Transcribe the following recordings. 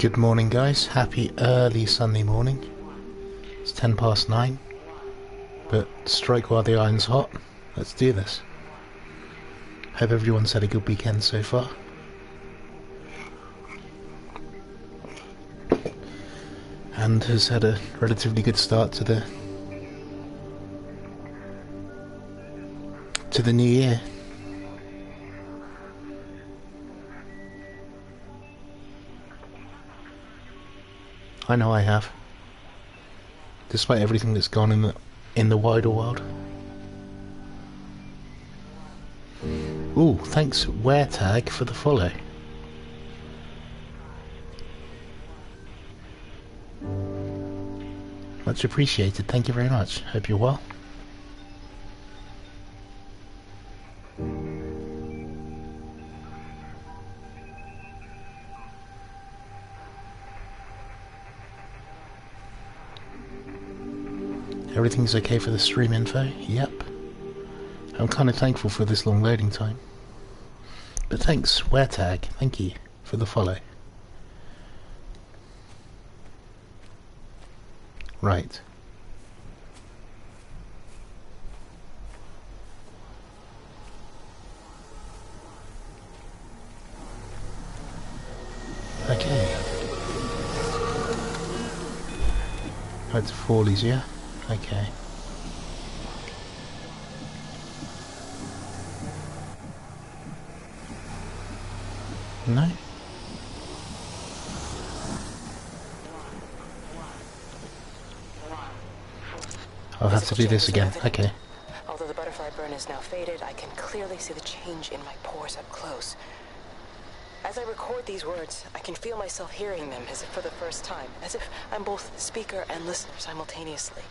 Good morning, guys. Happy early Sunday morning. It's 9:10, but strike while the iron's hot. Let's do this. Hope everyone's had a good weekend so far. And has had a relatively good start to the new year. I know I have. Despite everything that's gone in the wider world. Ooh, thanks WearTag for the follow. Much appreciated, thank you very much. Hope you're well. Everything's okay for the stream info? Yep. I'm kind of thankful for this long loading time. But thanks, WearTag, thank you for the follow. Right. Okay. Right to Forley's, yeah? Okay. No? I'll have to do this again. Okay. Although the butterfly burn is now faded, I can clearly see the change in my pores up close. As I record these words, I can feel myself hearing them as if for the first time, as if I'm both speaker and listener simultaneously.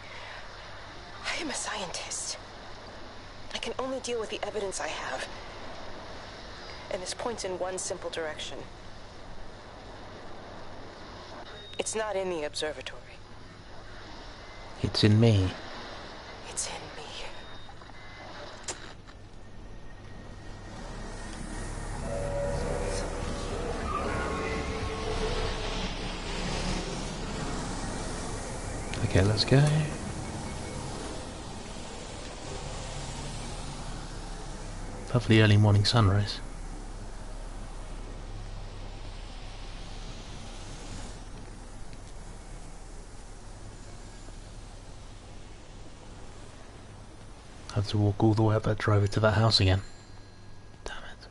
I am a scientist. I can only deal with the evidence I have. And this points in one simple direction. It's not in the observatory. It's in me. It's in me. Okay, let's go. Lovely early morning sunrise. I have to walk all the way up that driveway to that house again. Damn it.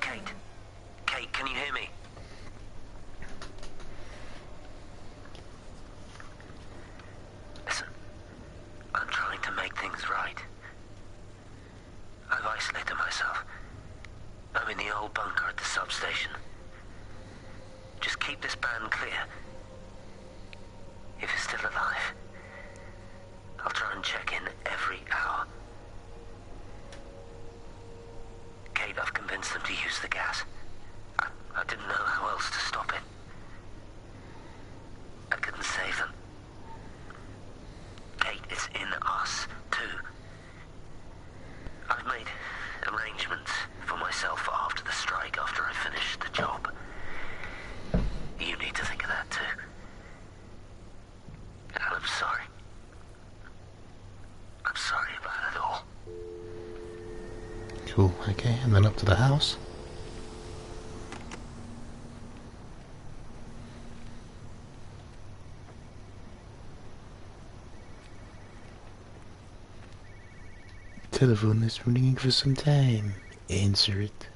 Kate? Kate, can you hear me? Listen, I'm trying to make things right. I've isolated myself. I'm in the old bunker at the substation. Just keep this band clear. If it's still alive, I'll try and check in every hour. Kate, I've convinced them to use the gas. I didn't know how else to stop it. I couldn't save them. Kate, it's in us, too. I've made arrangements for myself after the strike, after I finish the job. You need to think of that too. And I'm sorry. I'm sorry about it all. Cool, okay, and then up to the house. Telephone is ringing for some time. Answer it.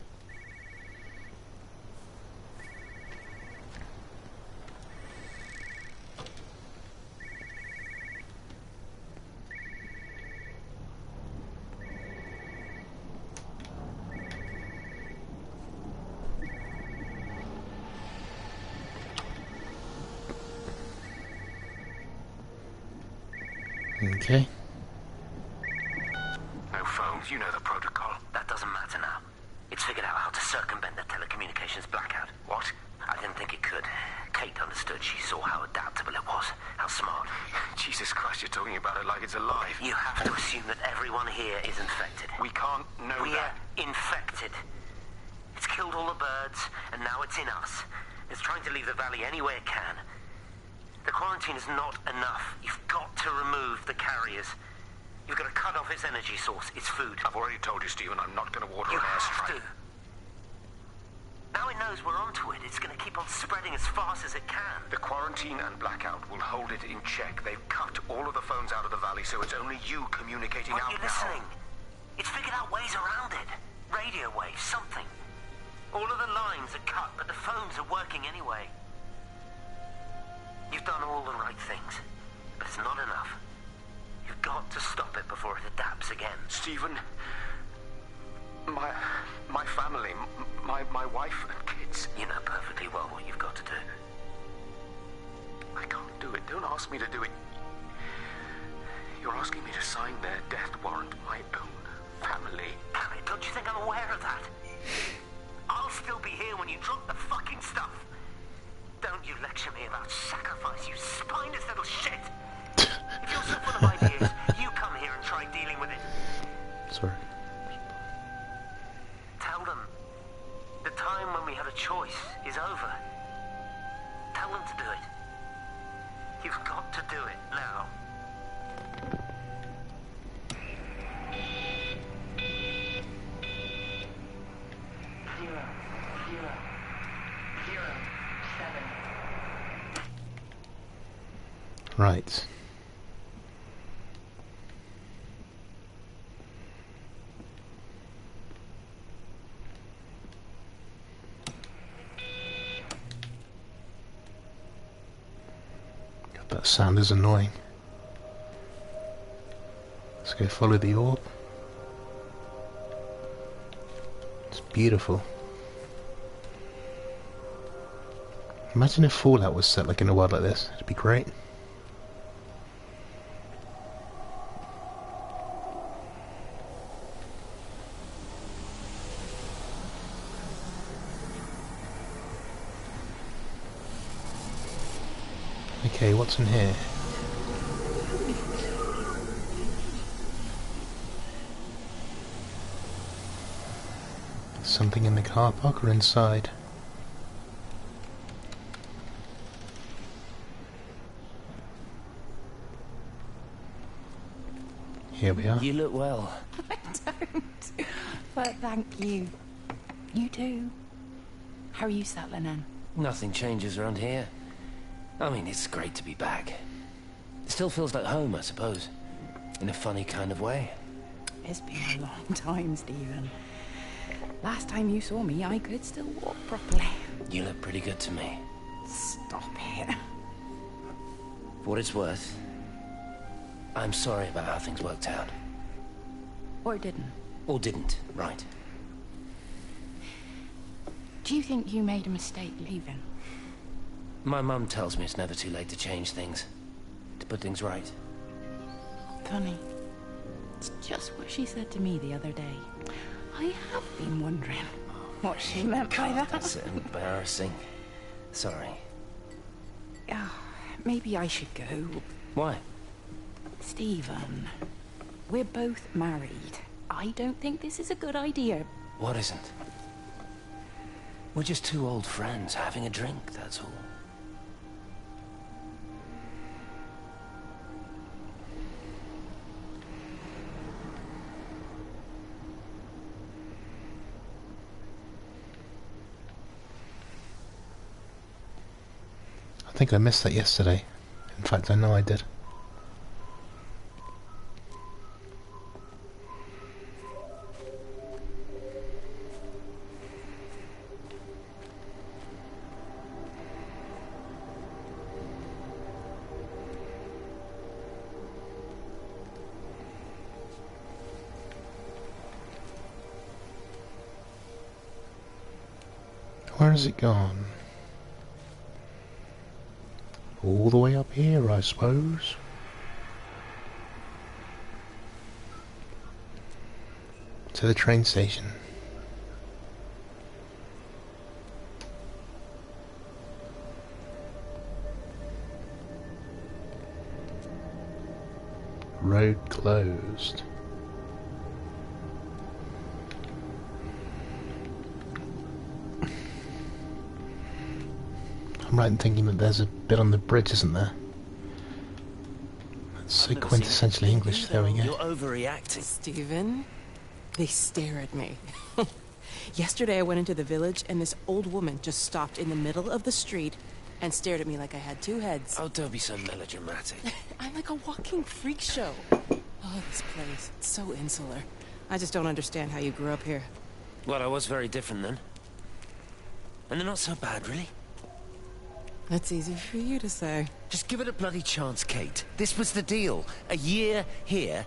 Okay. No phones, you know the protocol. That doesn't matter now. It's figured out how to circumvent the telecommunications blackout. What? I didn't think it could. Kate understood. She saw how adaptable it was, how smart. Jesus Christ, you're talking about it like it's alive. You have to assume that everyone here is infected. We can't know We're that. infected. It's killed all the birds, and now it's in us. It's trying to leave the valley any way it can. The quarantine is not enough. You've got to remove the carriers. You've got to cut off its energy source, its food. I've already told you, Stephen, I'm not going to water You an have airstrike. to. Now it knows we're onto it. It's going to keep on spreading as fast as it can. The quarantine and blackout will hold it in check. They've cut all of the phones out of the valley, so it's only you communicating Aren't out you now. listening? It's figured out ways around it. Radio waves, something. All of the lines are cut, but the phones are working anyway. You've done all the right things, but it's not enough. You've got to stop it before it adapts again. Stephen, my family, my wife and kids. You know perfectly well what you've got to do. I can't do it. Don't ask me to do it. You're asking me to sign their death warrant, my own family. Damn it, don't you think I'm aware of that? I'll still be here when you drop the fucking stuff. Don't you lecture me about sacrifice, you spineless little shit. If you're so full of ideas, you come here and try dealing with it. Sorry. Tell them the time when we had a choice is over. Tell them to do it. You've got to do it now. Right. God, that sound is annoying. Let's go follow the orb. It's beautiful. Imagine if Fallout was set like in a world like this. It'd be great. Okay, what's in here? Something in the car park or inside? Here we are. You look well. I don't. But thank you. You too. How are you settling in? Nothing changes around here. I mean, it's great to be back. It still feels like home, I suppose. In a funny kind of way. It's been a long time, Stephen. Last time you saw me, I could still walk properly. You look pretty good to me. Stop it. For what it's worth, I'm sorry about how things worked out. Or didn't. Or didn't, right. Do you think you made a mistake leaving? My mum tells me it's never too late to change things. To put things right. Funny. It's just what she said to me the other day. I have been wondering what she meant by that. That's embarrassing. Sorry. Maybe I should go. Why? Stephen, we're both married. I don't think this is a good idea. What isn't? We're just two old friends having a drink, that's all. I think I missed that yesterday. In fact, I know I did. Where has it gone? All the way up here, I suppose. To the train station. Road closed. I'm right in thinking that there's a bit on the bridge, isn't there? That's so quintessentially English. There we go. You're overreacting. Stephen, they stare at me. Yesterday I went into the village and this old woman just stopped in the middle of the street and stared at me like I had two heads. Oh, don't be so melodramatic. I'm like a walking freak show. Oh, this place, it's so insular. I just don't understand how you grew up here. Well, I was very different then. And they're not so bad, really. That's easy for you to say. Just give it a bloody chance, Kate. This was the deal. A year here,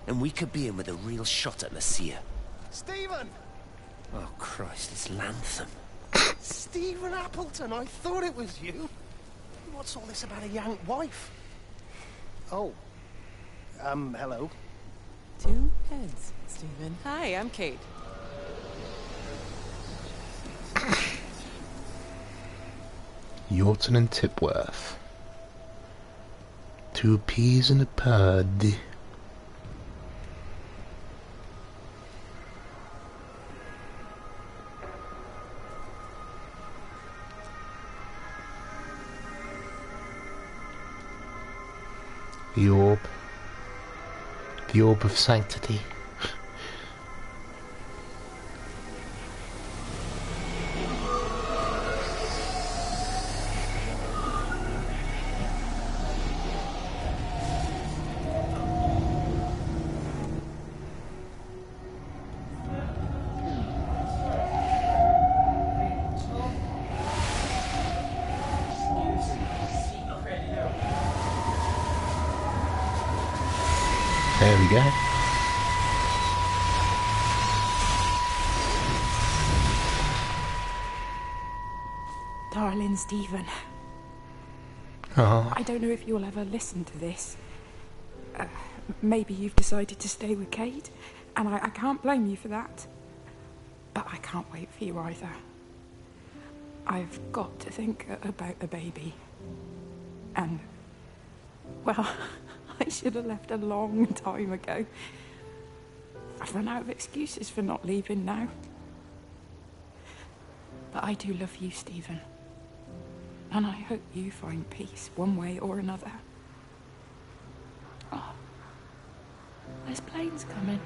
and we could be in with a real shot at Messiah. Stephen! Oh, Christ, it's Lantham. Stephen Appleton, I thought it was you. What's all this about a young wife? Oh. Hello. Two heads, Stephen. Hi, I'm Kate. Yorton and Tipworth. Two peas in a pod. The orb. The orb of sanctity. There we go. Darling Stephen, Oh, I don't know if you'll ever listen to this. Maybe you've decided to stay with Kate, and I can't blame you for that. But I can't wait for you either. I've got to think about the baby. And, well, I should have left a long time ago. I've run out of excuses for not leaving now. But I do love you, Stephen. And I hope you find peace one way or another. Oh, there's planes coming.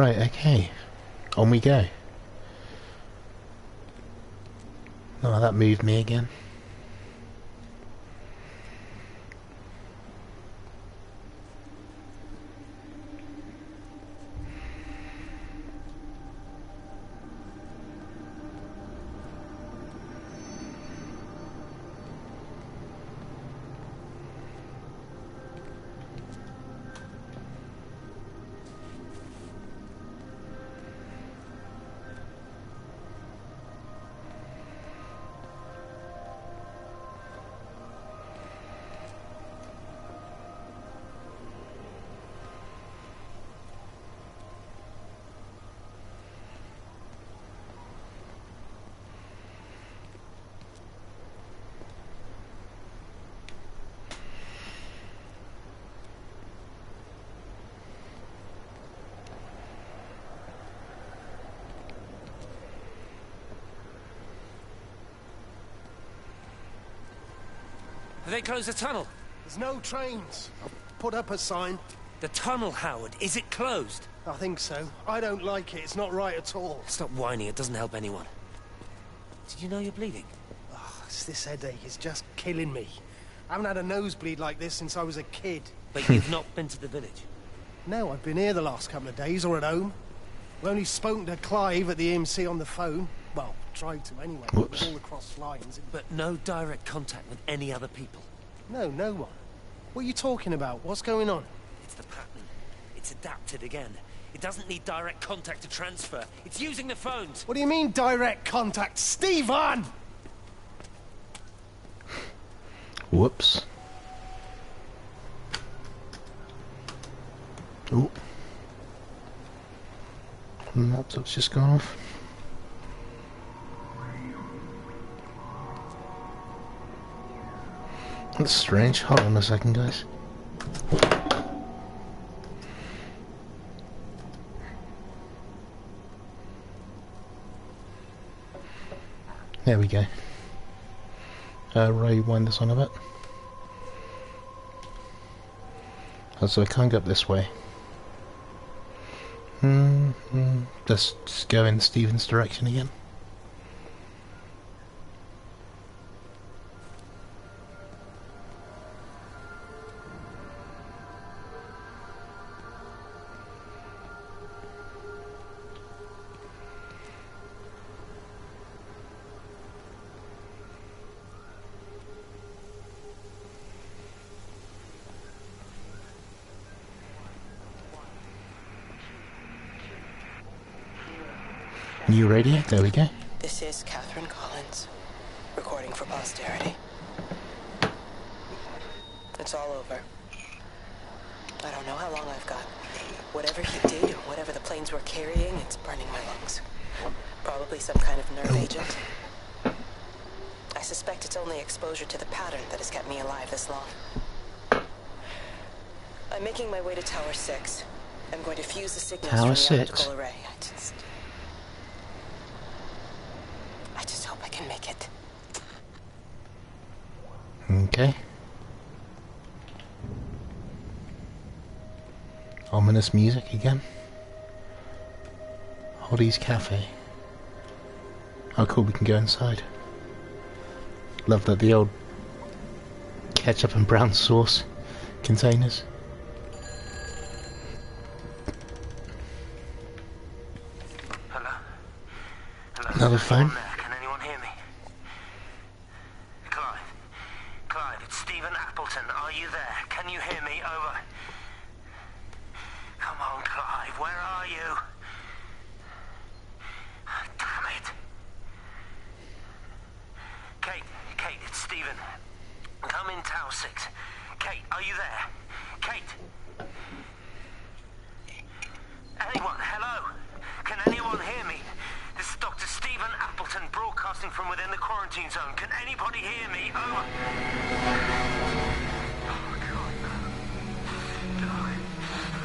right, okay. On we go. Oh, that moved me again. Have they closed the tunnel? There's no trains. I've put up a sign. The tunnel, Howard, is it closed? I think so. I don't like it. It's not right at all. Stop whining, it doesn't help anyone. Did you know you're bleeding? Oh, this headache is just killing me. I haven't had a nosebleed like this since I was a kid. But you've not been to the village? No, I've been here the last couple of days, or at home. I've only spoken to Clive at the EMC on the phone. Well, tried to anyway, with all the cross lines. But no direct contact with any other people? No, no one. What are you talking about? What's going on? It's the pattern. It's adapted again. It doesn't need direct contact to transfer. It's using the phones. What do you mean, direct contact? Stephen! Whoops. Oh. Laptop's just gone off. That's strange. Hold on a second, guys. There we go. Rewind this on a bit. Oh, so I can't go up this way. Let's just go in Stephen's direction again. New radio, there we go. This is Catherine Collins, recording for posterity. It's all over. I don't know how long I've got. Whatever he did, whatever the planes were carrying, it's burning my lungs. Probably some kind of nerve agent. I suspect it's only exposure to the pattern that has kept me alive this long. I'm making my way to Tower 6. I'm going to fuse the signals from the optical array. I just hope I can make it. Okay. Ominous music again. Hoddy's Cafe. Oh cool, we can go inside. Love that, the old ketchup and brown sauce containers. Hello? Hello? Another phone. Can anyone hear me? Clive? Clive, it's Stephen Appleton. Are you there? Can you hear me? Over. Come on, Clive. Where are you? Damn it. Kate, it's Stephen. Come in Tower 6. Kate, are you there? Kate? Anyone? Hello? Can anyone hear me? This is Dr. Stephen Appleton broadcasting from within the quarantine zone. Can anybody hear me? Over. Oh, God, no. No.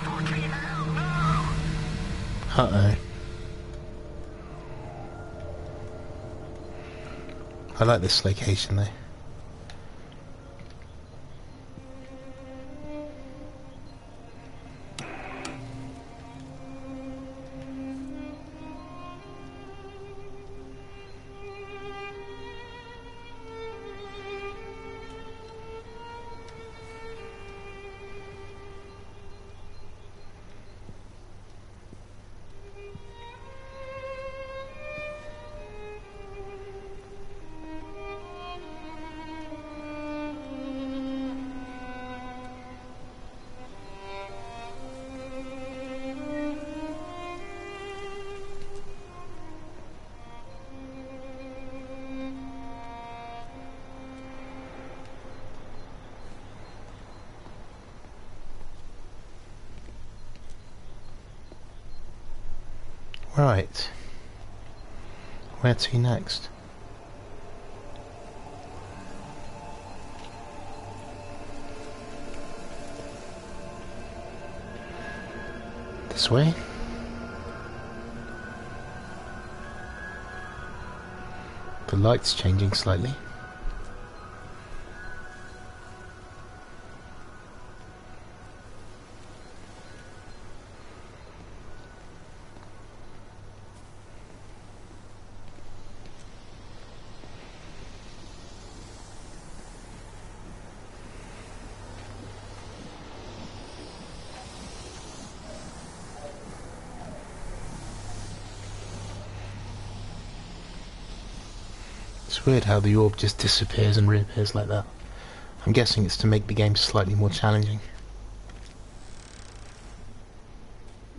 Fucking hell, no! Uh-oh. I like this location though. Right. Where to next? This way? The light's changing slightly. It's weird how the orb just disappears and reappears like that. I'm guessing it's to make the game slightly more challenging.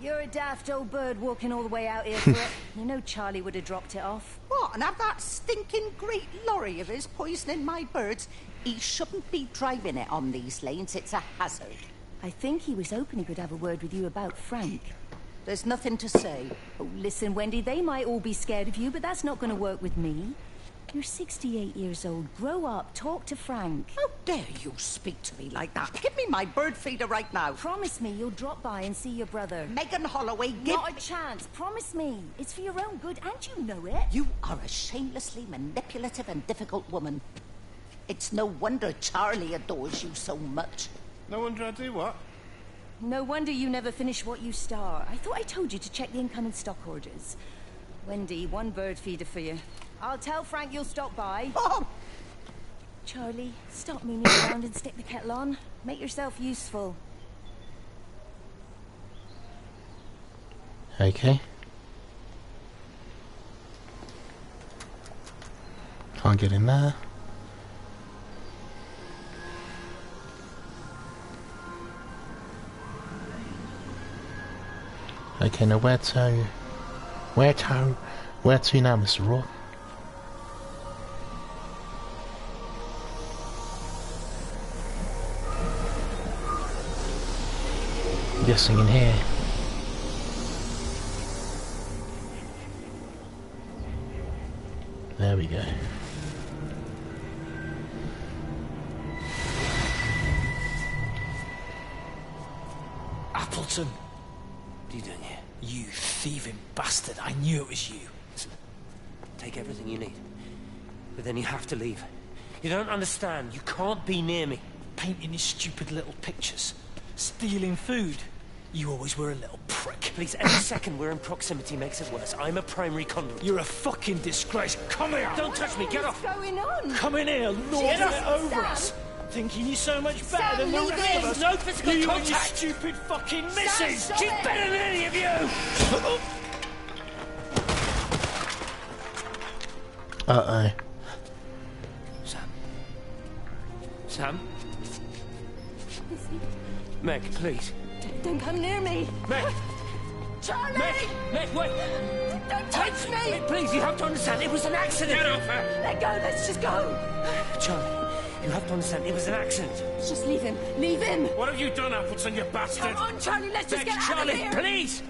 You're a daft old bird walking all the way out here for it. You know Charlie would have dropped it off. What, and have that stinking great lorry of his poisoning my birds? He shouldn't be driving it on these lanes, it's a hazard. I think he was hoping he could have a word with you about Frank. There's nothing to say. Oh, listen, Wendy, they might all be scared of you, but that's not going to work with me. You're 68 years old. Grow up. Talk to Frank. How dare you speak to me like that? Give me my bird feeder right now. Promise me you'll drop by and see your brother. Megan Holloway, give... Not a chance. Promise me. It's for your own good, and you know it. You are a shamelessly manipulative and difficult woman. It's no wonder Charlie adores you so much. No wonder I do what? No wonder you never finish what you start. I thought I told you to check the incoming stock orders. Wendy, one bird feeder for you. I'll tell Frank you'll stop by. Oh! Charlie, stop mooning around and stick the kettle on. Make yourself useful. Okay. Can't get in there. Okay, now where to now, Mr. Rourke? I'm guessing in here. There we go. Appleton! What are you doing here? You thieving bastard, I knew it was you. Listen, take everything you need. But then you have to leave. You don't understand. You can't be near me. Painting your stupid little pictures. Stealing food. You always were a little prick. Please, every second we're in proximity makes it worse. I'm a primary conduit. You're a fucking disgrace. Come here! Don't touch me, get off! What's going on? Come in here, lording it over us! Thinking you're so much better than the rest of us. No physical you contact! And your stupid fucking missus! Stop She's it. better than any of you! Uh-oh. Sam? Meg, please. Don't come near me. Meg! Charlie! Meg, wait! Don't touch me! Meg, please, you have to understand, it was an accident! Get off her! Let go, let's just go. Charlie, you have to understand, it was an accident. Just leave him. Leave him. What have you done, Appleton, you bastard? Come on, Charlie, let's just Meg, get out Charlie, of here. please!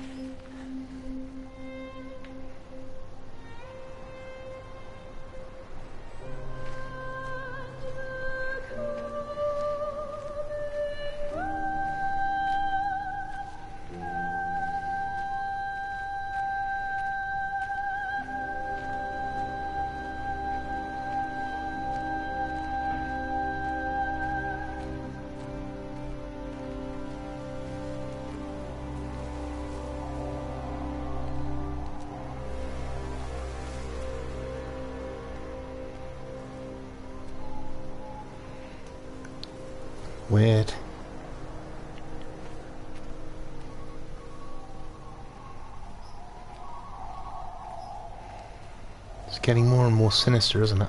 Weird. It's getting more and more sinister, isn't it?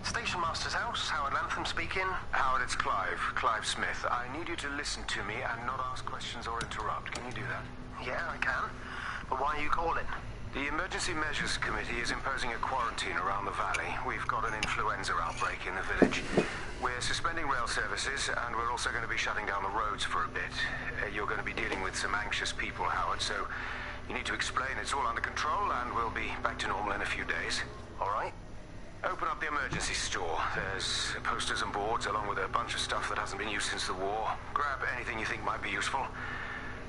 Station Master's house, Howard Lantham speaking. Howard, it's Clive. Clive Smith. I need you to listen to me and not ask questions or interrupt. Can you do that? Yeah, I can. But why are you calling? The Emergency Measures Committee is imposing a quarantine around the valley. We've got an influenza outbreak in the village. We're suspending rail services, and we're also going to be shutting down the roads for a bit. You're going to be dealing with some anxious people, Howard, so you need to explain it's all under control, and we'll be back to normal in a few days. All right? Open up the emergency store. There's posters and boards, along with a bunch of stuff that hasn't been used since the war. Grab anything you think might be useful.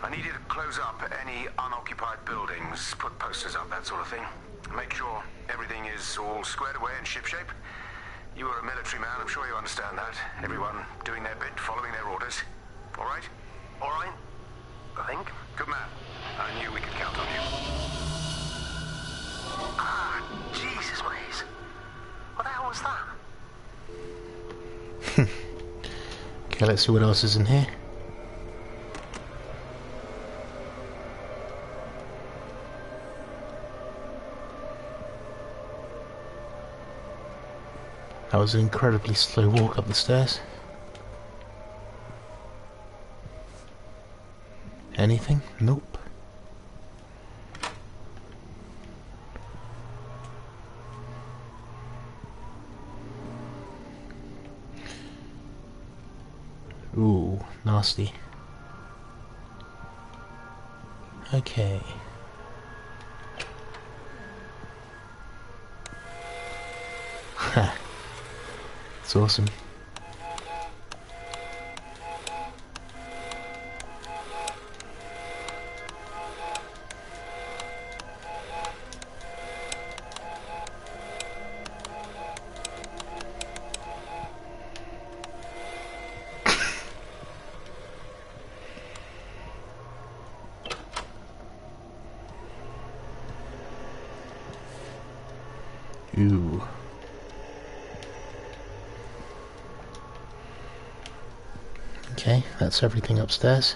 I need you to close up any unoccupied buildings, put posters up, that sort of thing. Make sure everything is all squared away and shipshape. You are a military man, I'm sure you understand that. Everyone doing their bit, following their orders. All right? All right? I think. Good man. I knew we could count on you. Ah, Jesus, Maze. What the hell was that? Okay, let's see what else is in here. That was an incredibly slow walk up the stairs. Anything? Nope. Ooh, nasty. Okay. Ha. It's awesome. Ooh. Okay, that's everything upstairs.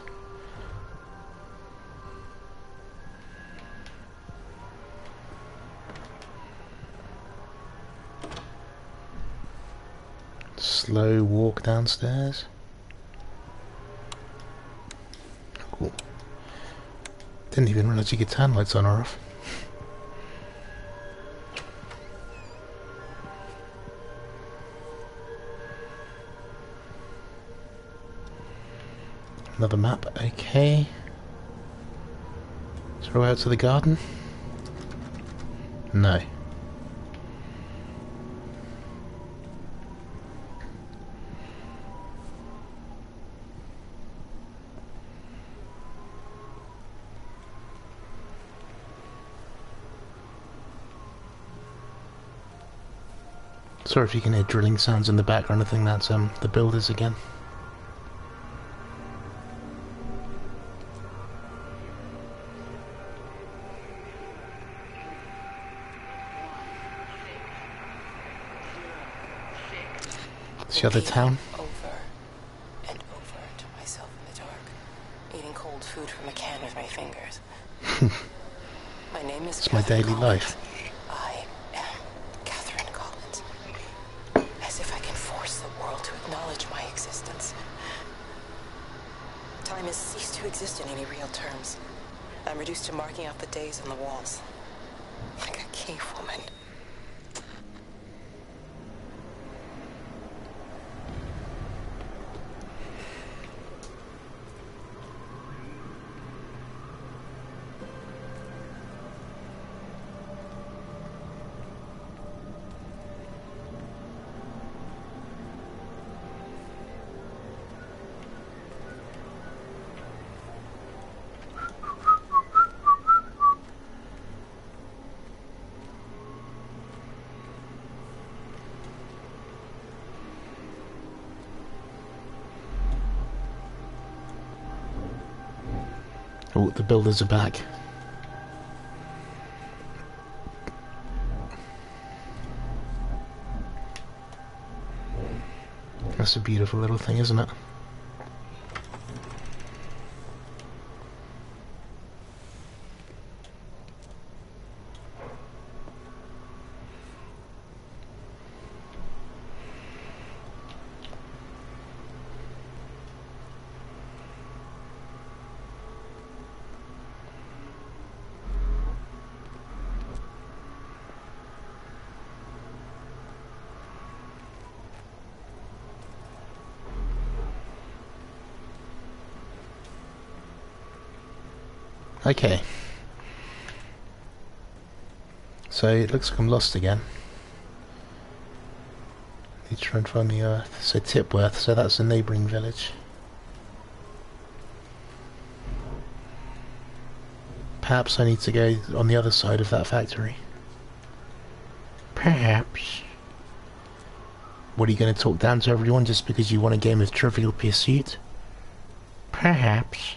Slow walk downstairs. Cool. Didn't even realize you could turn lights on or off. Another map, okay. Throw out to the garden? No. Sorry if you can hear drilling sounds in the background. I think that's the builders again. It's the other town. Over and over to myself in the dark, eating cold food from a can with my fingers. My name is. It's my daily life. I am Catherine Collins. As if I can force the world to acknowledge my existence. Time has ceased to exist in any real terms. I'm reduced to marking out the days on the walls, like a cave woman. Oh, the builders are back. That's a beautiful little thing, isn't it? Okay. So it looks like I'm lost again. Need to try and find the earth. So Tipworth, so that's a neighbouring village. Perhaps I need to go on the other side of that factory. Perhaps. What, are you going to talk down to everyone just because you want a game of Trivial Pursuit? Perhaps.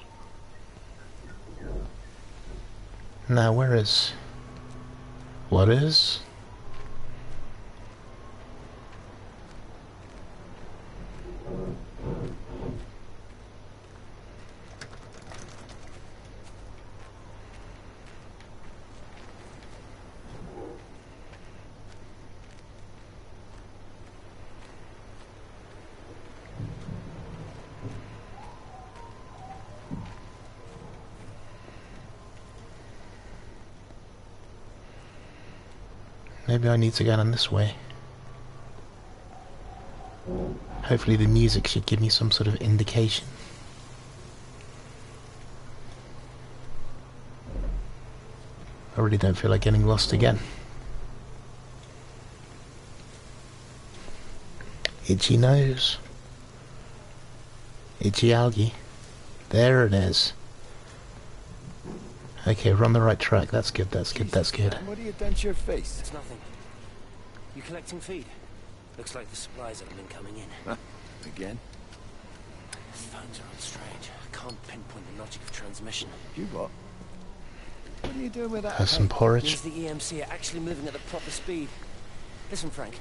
Now, where is... What is? Maybe I need to go down this way. Hopefully the music should give me some sort of indication. I really don't feel like getting lost again. Itchy nose. Itchy algae. There it is. Okay, we're on the right track. That's good, that's good, that's good. What do you done to your face? It's nothing. You collecting feed? Looks like the supplies haven't been coming in. Huh? Again? The phones are all strange. I can't pinpoint the logic of transmission. You what? What are you doing with that? Have some porridge. Means the EMC are actually moving at the proper speed. Listen, Frank.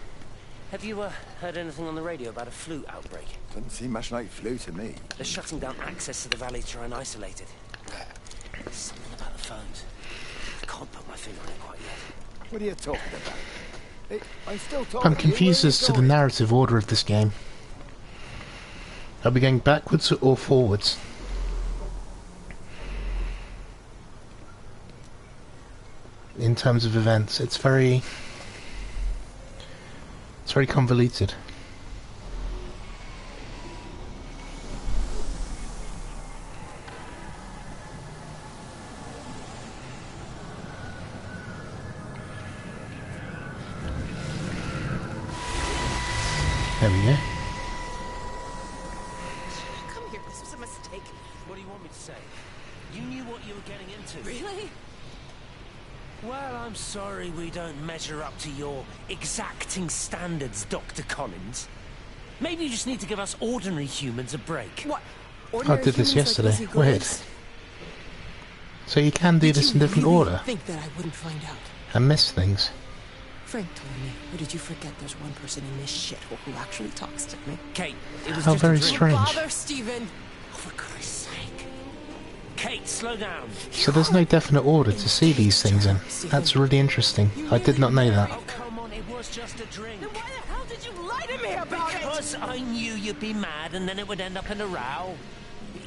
Have you heard anything on the radio about a flu outbreak? Doesn't seem much like flu to me. They're shutting down access to the valley to try and isolate it. There's something about the phones. I can't put my finger on it quite yet. What are you talking about? Hey, I'm still talking. I'm confused as to the narrative order of this game. Are we going backwards or forwards? In terms of events, it's very convoluted. There we go. Come here, this was a mistake. What do you want me to say? You knew what you were getting into. Really? Well, I'm sorry we don't measure up to your exacting standards, Dr. Collins. Maybe you just need to give us ordinary humans a break. What? I did this yesterday. Weird. So you can do this in different order Think that I wouldn't find out. and miss things. Frank told me. Or did you forget there's one person in this shithole who actually talks to me? Kate, it was How just very a drink. strange. Bother, Stephen! Oh, for Christ's sake. Kate, slow down. So there's no definite order to see these things in. That's really interesting. I did not know that. Oh, come on, it was just a drink. Then why the hell did you lie to me about it? Because I knew you'd be mad and then it would end up in a row.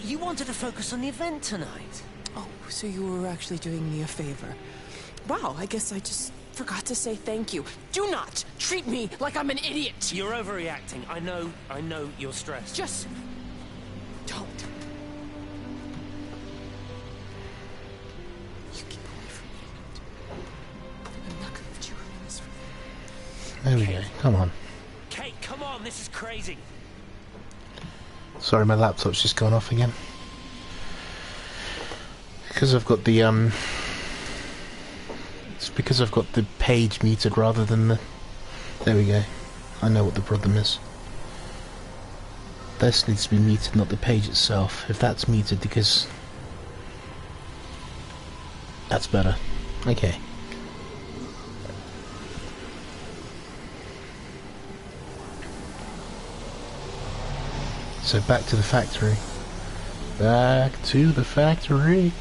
You wanted to focus on the event tonight. Oh, so you were actually doing me a favor. Wow, I guess I just forgot to say thank you. Do not treat me like I'm an idiot. You're overreacting. I know you're stressed. Just don't. You keep away from me. I'm not gonna let you ruin this for me. There we go. Come on. Kate, come on, this is crazy. Sorry, my laptop's just gone off again. Because I've got the it's because I've got the page muted rather than the... There we go. I know what the problem is. This needs to be muted, not the page itself. If that's muted, because... That's better. Okay. So back to the factory. Back to the factory.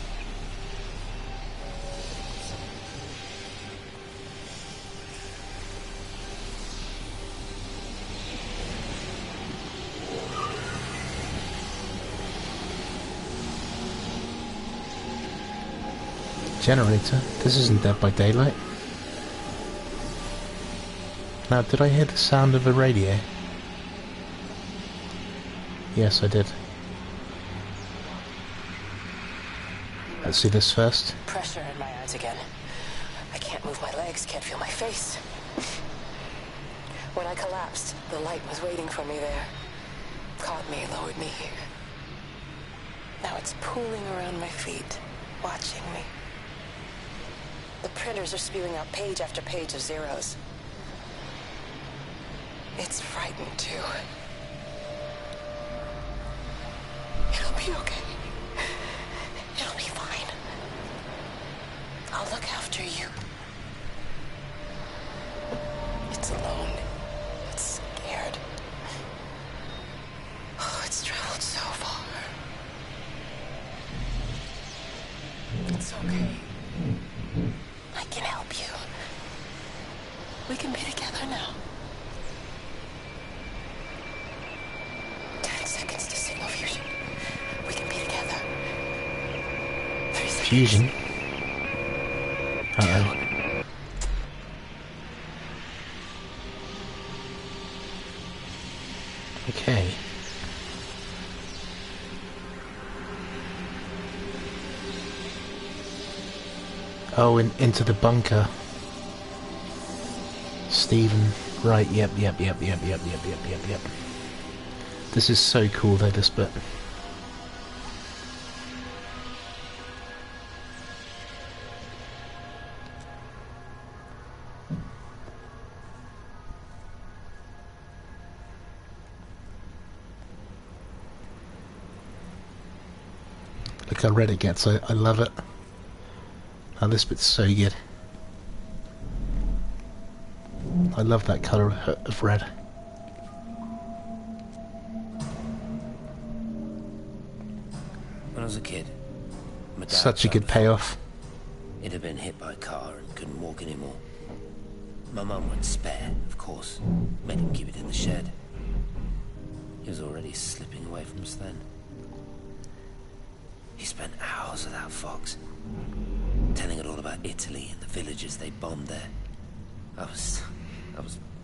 Generator. This isn't Dead by Daylight. Now, did I hear the sound of a radio? Yes, I did. Let's see this first. Pressure in my eyes again. I can't move my legs, can't feel my face. When I collapsed, the light was waiting for me there. Caught me, lowered me here. Now it's pooling around my feet, watching me. The printers are spewing out page after page of zeros. It's frightened too. It'll be okay. It'll be fine. I'll look after you. It's alone. It's scared. Oh, it's traveled so far. It's okay. I can help you. We can be together now. 10 seconds to signal fusion. We can be together. 3 seconds. Fusion. Uh-oh. Okay. Oh, into the bunker. Stephen. Right, yep. This is so cool though, this bit. Look how red it gets, I love it. Oh, this bit's so good. I love that colour of red. When I was a kid, my dad Such a good found payoff. It had been hit by a car and couldn't walk anymore. My mum went spare, of course. Made him keep it in the shed. He was already slipping away from us then. He spent hours with that fox, telling it all about Italy and the villages they bombed there. I was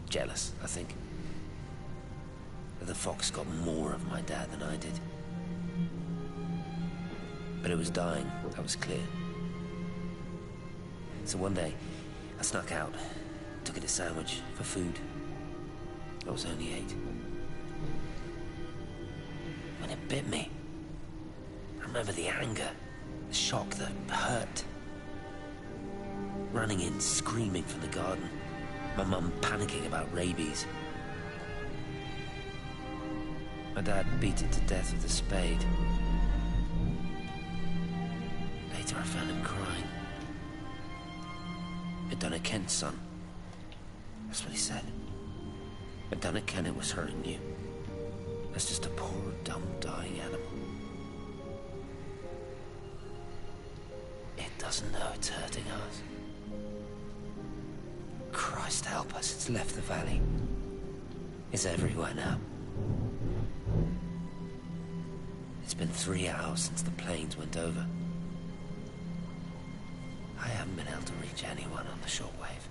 jealous, I think. But the fox got more of my dad than I did. But it was dying, that was clear. So one day, I snuck out, took it a sandwich for food. I was only 8. When it bit me, I remember the anger, the shock, the hurt. Running in, screaming from the garden. My mum panicking about rabies. My dad beat it to death with a spade. Later I found him crying. I'd done it, Ken's son. That's what he said. I'd done it, Ken, it was hurting you. That's just a poor, dumb, dying animal. It doesn't know it's hurting us. Christ help us, it's left the valley. It's everywhere now. It's been 3 hours since the planes went over. I haven't been able to reach anyone on the shortwave.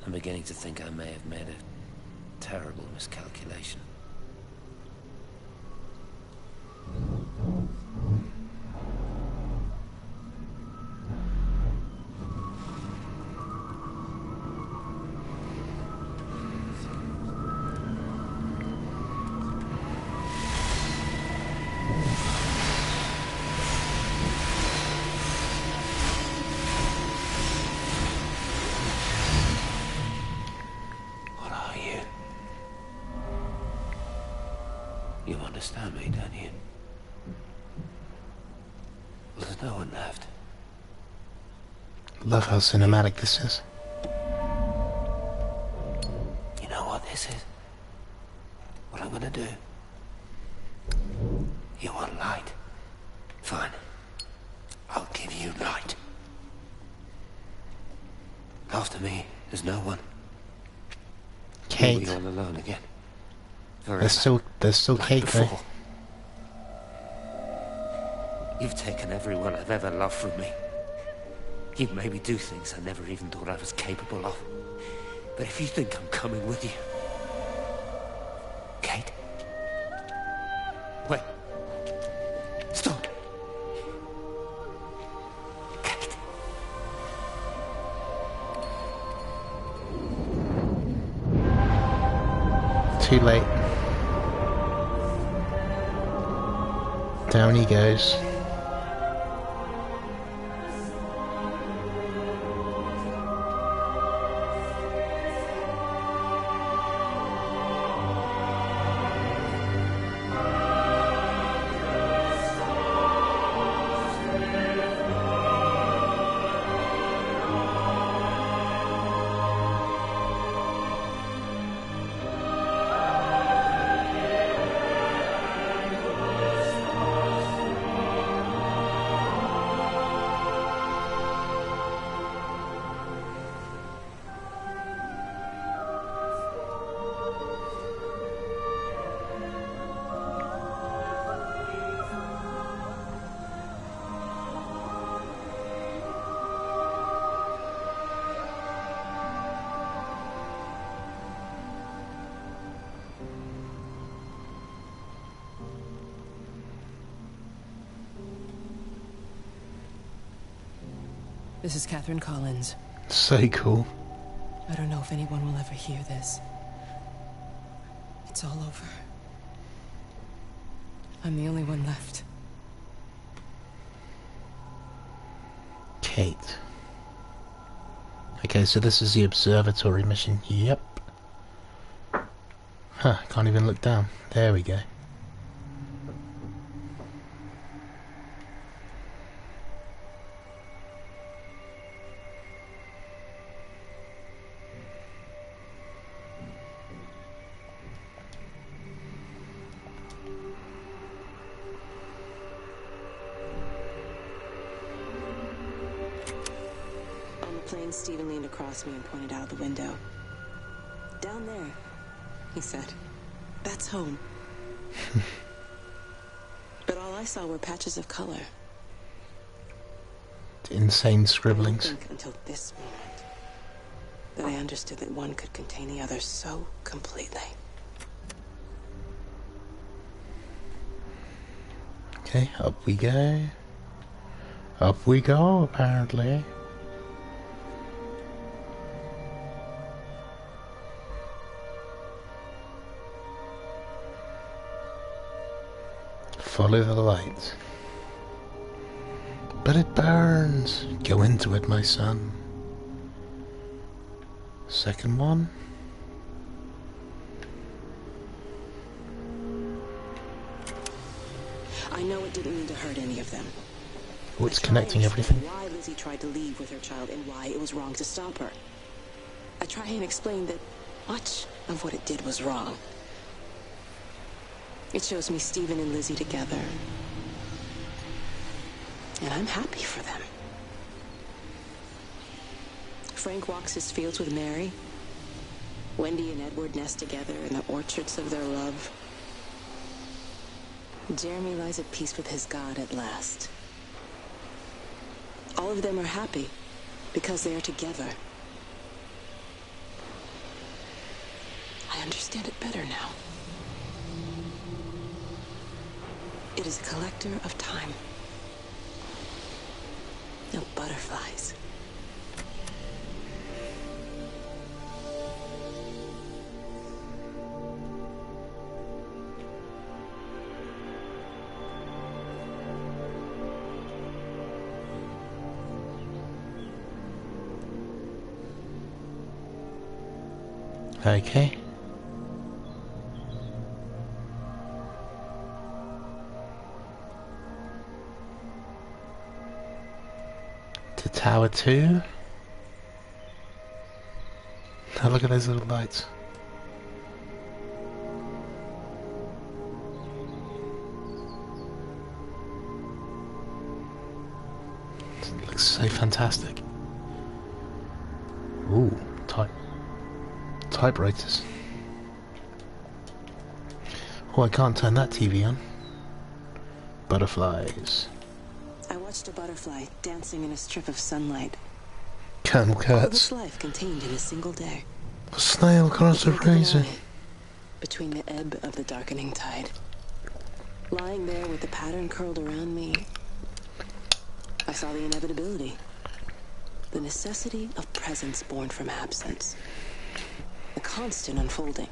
I'm beginning to think I may have made a terrible miscalculation. You understand me, don't you? Well, there's no one left. Love how cinematic this is. You know what this is? What I'm gonna do? You want light? Fine. I'll give you light. After me, there's no one. Kate. You're all alone again. There's still Kate though. You've taken everyone I've ever loved from me. You've made me do things I never even thought I was capable of. But if you think I'm coming with you... Kate? Wait. Stop. Kate. Too late. Down he goes. This is Catherine Collins. So cool. I don't know if anyone will ever hear this. It's all over. I'm the only one left. Kate. Okay, so this is the observatory mission. Yep. Huh, can't even look down. There we go. On the plane, Stephen leaned across me and pointed out the window. Down there, he said. That's home. But all I saw were patches of color. Insane scribblings. I didn't think until this moment that I understood that one could contain the other so completely. Okay, up we go. Up we go, apparently. Follow the light. But it burns. Go into it, my son. Second one. I know it didn't mean to hurt any of them. Oh, it's connecting everything. Why Lizzie tried to leave with her child and why it was wrong to stop her. I try and explain that much of what it did was wrong. It shows me Stephen and Lizzie together. And I'm happy for them. Frank walks his fields with Mary. Wendy and Edward nest together in the orchards of their love. Jeremy lies at peace with his God at last. All of them are happy because they are together. I understand it better now. It is a collector of time. No butterflies. Okay. To Tower 2. Oh, look at those little lights. It looks so fantastic. Ooh, typewriters. Oh, I can't turn that TV on. Butterflies. I watched a butterfly dancing in a strip of sunlight. Colonel All Kurtz. this life contained in a single day. A snail across a razor. Between the ebb of the darkening tide. Lying there with the pattern curled around me, I saw the inevitability. The necessity of presence born from absence. The constant unfolding.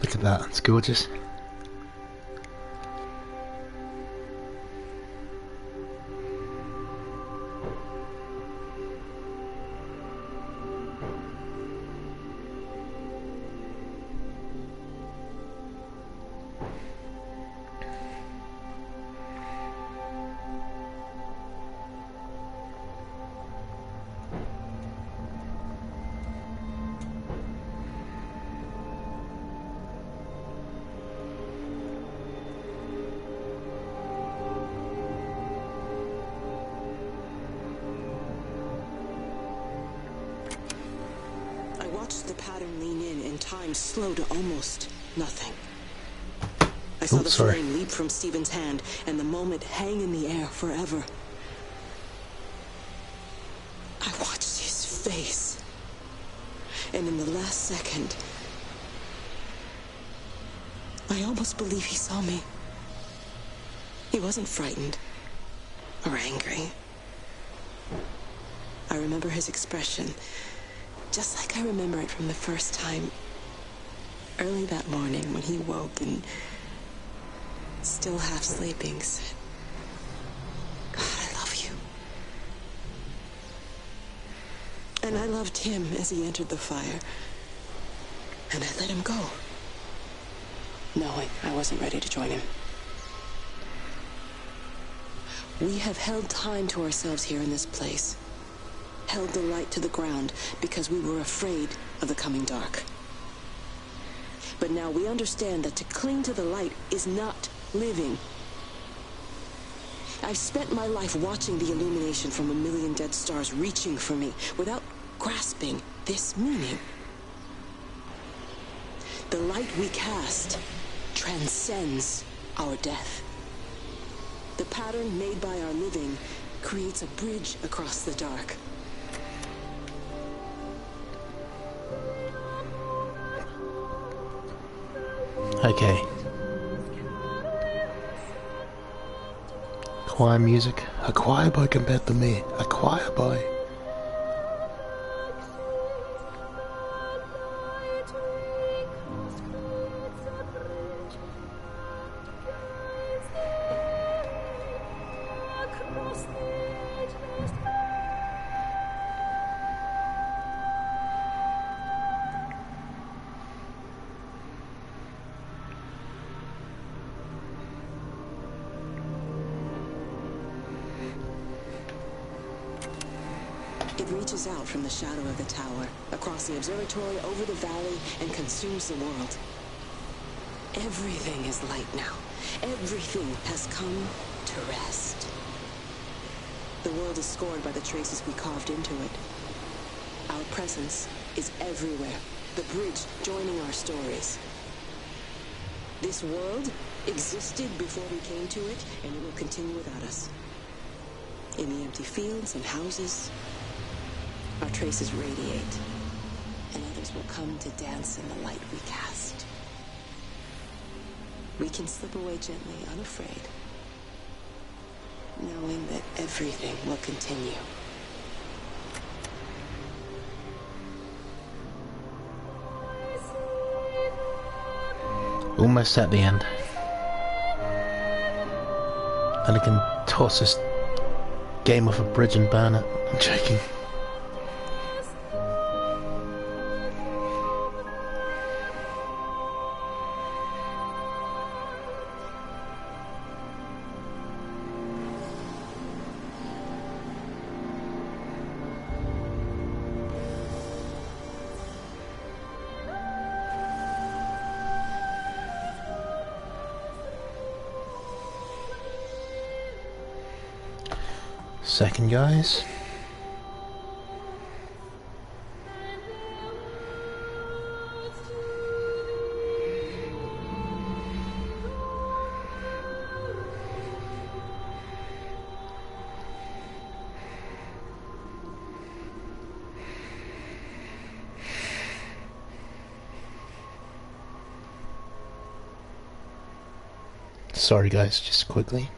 Look at that, it's gorgeous. watched the pattern lean in and time slow to almost nothing. I saw the flame leap from Stephen's hand and the moment hang in the air forever. I watched his face, and in the last second, I almost believe he saw me. He wasn't frightened or angry. I remember his expression, just like I remember it from the first time, early that morning when he woke and, still half sleeping, said, "God, I love you." And I loved him as he entered the fire, and I let him go, knowing I wasn't ready to join him. We have held time to ourselves here in this place, held the light to the ground because we were afraid of the coming dark. But now we understand that to cling to the light is not living. I've spent my life watching the illumination from a million dead stars reaching for me without grasping this meaning. The light we cast transcends our death. The pattern made by our living creates a bridge across the dark. Okay. Choir music. A choir boy compared to me. A choir boy. It reaches out from the shadow of the tower, across the observatory, over the valley, and consumes the world. Everything is light now. Everything has come to rest. The world is scored by the traces we carved into it. Our presence is everywhere, the bridge joining our stories. This world existed before we came to it, and it will continue without us. In the empty fields and houses, our traces radiate, and others will come to dance in the light we cast. We can slip away gently, unafraid, knowing that everything will continue. Almost at the end. And I can toss this game off a bridge and burn it. I'm joking. Second, guys. Sorry, guys, just quickly.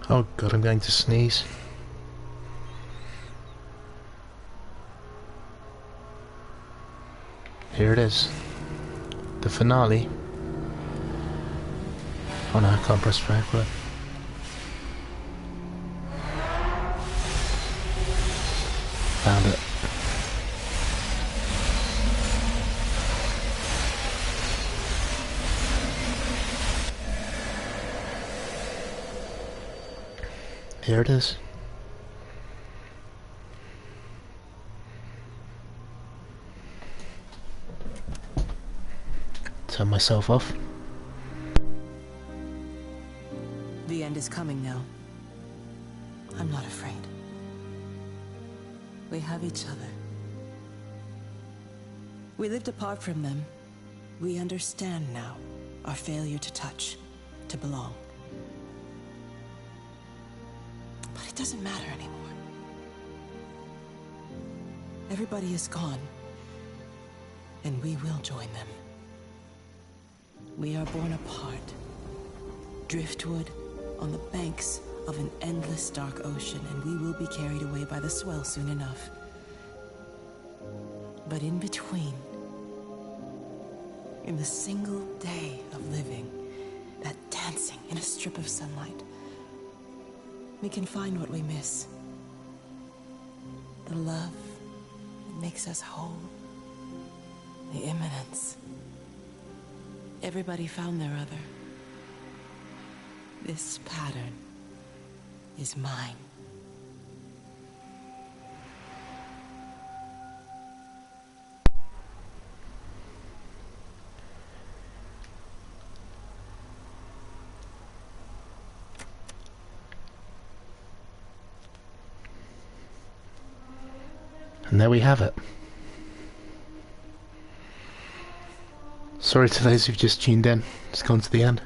Oh god, I'm going to sneeze. Here it is. The finale. Oh no, I can't press backward. Found it. Here it is. Turn myself off. The end is coming now. I'm not afraid. We have each other. We lived apart from them. We understand now our failure to touch, to belong. But it doesn't matter anymore. Everybody is gone, and we will join them. We are born apart, driftwood on the banks of an endless dark ocean, and we will be carried away by the swell soon enough. But in between, in the single day of living, that dancing in a strip of sunlight, we can find what we miss. The love that makes us whole. The imminence. Everybody found their other. This pattern is mine. And there we have it. Sorry to those who've just tuned in. It's gone to the end.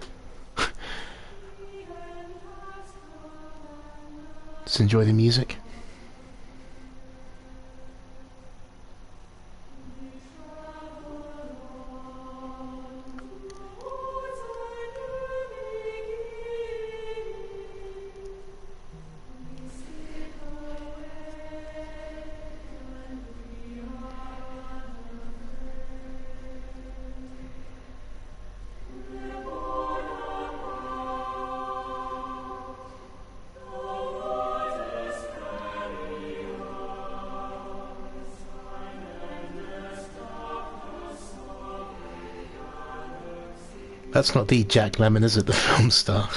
Just enjoy the music. That's not the Jack Lemmon, is it? The film star.